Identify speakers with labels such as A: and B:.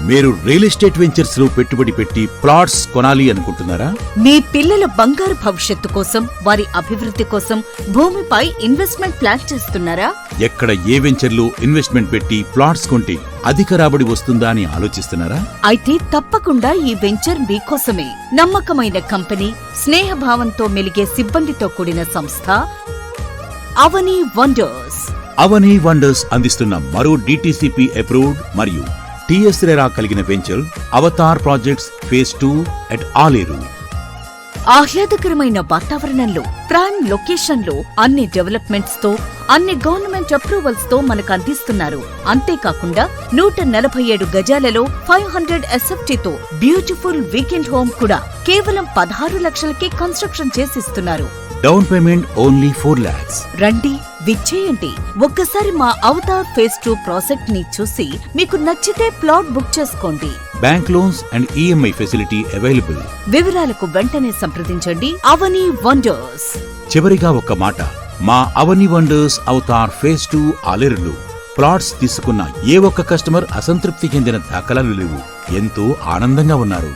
A: మీరు real estate ventures లో పెట్టుబడి పెట్టి ప్లాట్స్ కొనాలి అనుకుంటున్నారా?
B: మీ పిల్లల బంగారు భవిష్యత్తు కోసం, వారి అభివృద్ధి కోసం భూమిపై ఇన్వెస్ట్మెంట్ ప్లాన్ చేస్తున్నారా?
A: ఎక్కడ ఏ వెంచర్లో ఇన్వెస్ట్మెంట్ పెట్టి ప్లాట్స్ కొంటే అధిక రాబడి వస్తుందా అని ఆలోచిస్తున్నారా?
B: అయితే తప్పకుండా ఈ వెంచర్ మీకోసమే. నమ్మకమైన కంపెనీ, స్నేహభావంతో మెలిగే సిబ్బందితో కూడిన సంస్థ అవని వండర్స్.
A: అవని వండర్స్ అందిస్తున్న మరో డిటిసిపి అప్రూవ్డ్ మరియు టిఎస్ రెరా కలిగిన venture Avatar projects phase 2 at Aleru.
B: ఆహ్లాదకరమైన వాతావరణంలో, ప్రైమ్ లొకేషన్ లో, అన్ని డెవలప్మెంట్స్ తో, అన్ని గవర్నమెంట్ అప్రూవల్స్ తో మనకు అందిస్తున్నారు. అంతేకాకుండా 147 గజాలలో 500 SFT తో బ్యూటిఫుల్ వీకెండ్ హోమ్ కూడా కేవలం 16 లక్షలకే కన్స్ట్రక్షన్ చేసిస్తున్నారు.
A: Down payment only 4 lakhs.
B: రండి, విచ్చేయండి. ఒక్కసారి మా అవతార్ ఫేజ్ 2 ప్రాజెక్ట్ ని చూసి మీకు నచ్చితే ప్లాట్ బుక్ చేసుకోండి.
A: Bank loans and EMI facility available.
B: వివరాలకు వెంటనే సంప్రదించండి అవని వండర్స్.
A: చివరిగా ఒక్క మాట, మా అవని వండర్స్ అవతార్ ఫేజ్ 2 ఆలేరులో ప్లాట్స్ తీసుకున్న ఏ ఒక్క కస్టమర్ అసంతృప్తి చెందిన దాఖలాలు లేవు. ఎంతో ఆనందంగా ఉన్నారు.